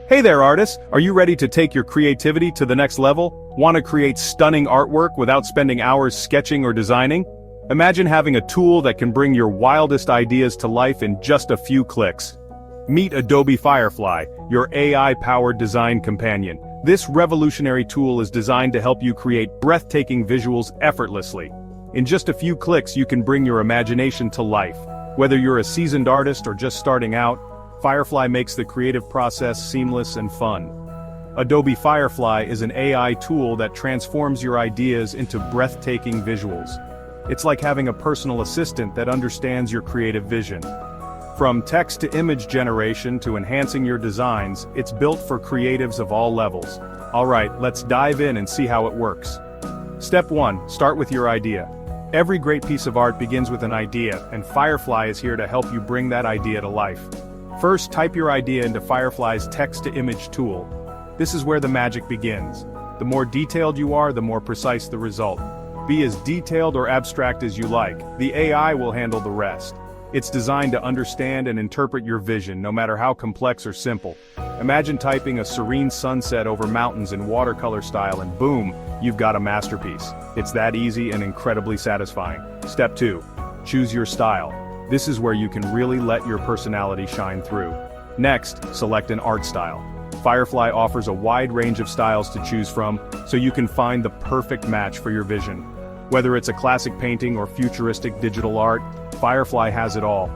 Hey there, artists! Are you ready to take your creativity to the next level? Want to create stunning artwork without spending hours sketching or designing? Imagine having a tool that can bring your wildest ideas to life in just a few clicks. Meet Adobe Firefly, your AI-powered design companion. This revolutionary tool is designed to help you create breathtaking visuals effortlessly. In just a few clicks, you can bring your imagination to life. Whether you're a seasoned artist or just starting out, Firefly makes the creative process seamless and fun. Adobe Firefly is an AI tool that transforms your ideas into breathtaking visuals. It's like having a personal assistant that understands your creative vision. From text to image generation to enhancing your designs, it's built for creatives of all levels. Alright, let's dive in and see how it works. Step 1. Start with your idea. Every great piece of art begins with an idea, and Firefly is here to help you bring that idea to life. First, type your idea into Firefly's text-to-image tool. This is where the magic begins. The more detailed you are, the more precise the result. Be as detailed or abstract as you like. The AI will handle the rest. It's designed to understand and interpret your vision, no matter how complex or simple. Imagine typing a serene sunset over mountains in watercolor style and boom, you've got a masterpiece. It's that easy and incredibly satisfying. Step 2. Choose your style. This is where you can really let your personality shine through. Next, select an art style. Firefly offers a wide range of styles to choose from, so you can find the perfect match for your vision. Whether it's a classic painting or futuristic digital art, Firefly has it all.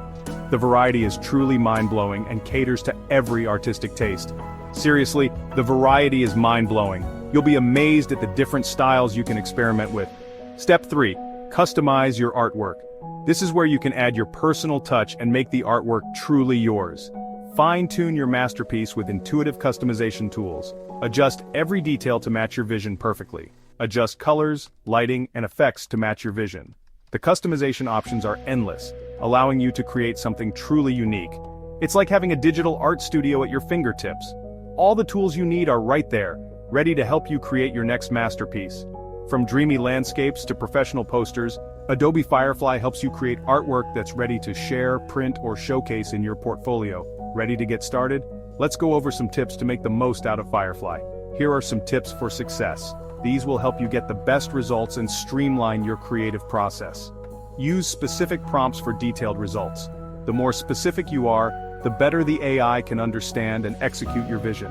The variety is truly mind-blowing and caters to every artistic taste. Seriously, the variety is mind-blowing. You'll be amazed at the different styles you can experiment with. Step 3. Customize your artwork. This is where you can add your personal touch and make the artwork truly yours. Fine-tune your masterpiece with intuitive customization tools. Adjust every detail to match your vision perfectly. Adjust colors, lighting, and effects to match your vision. The customization options are endless, allowing you to create something truly unique. It's like having a digital art studio at your fingertips. All the tools you need are right there, ready to help you create your next masterpiece. From dreamy landscapes to professional posters, Adobe Firefly helps you create artwork that's ready to share, print, or showcase in your portfolio. Ready to get started? Let's go over some tips to make the most out of Firefly. Here are some tips for success. These will help you get the best results and streamline your creative process. Use specific prompts for detailed results. The more specific you are, the better the AI can understand and execute your vision.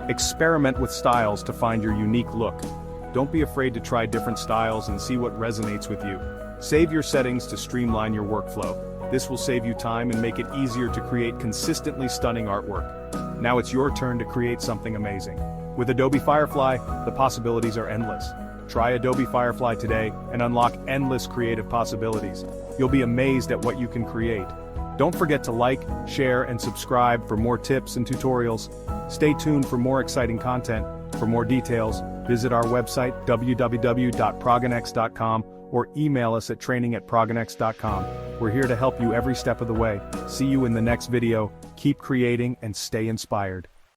Experiment with styles to find your unique look. Don't be afraid to try different styles and see what resonates with you. Save your settings to streamline your workflow. This will save you time and make it easier to create consistently stunning artwork. Now it's your turn to create something amazing. With Adobe Firefly, the possibilities are endless. Try Adobe Firefly today and unlock endless creative possibilities. You'll be amazed at what you can create. Don't forget to like, share, and subscribe for more tips and tutorials. Stay tuned for more exciting content. For more details, visit our website www.ProgNXT.com or email us at training@ProgNXT.com. We're here to help you every step of the way. See you in the next video. Keep creating and stay inspired.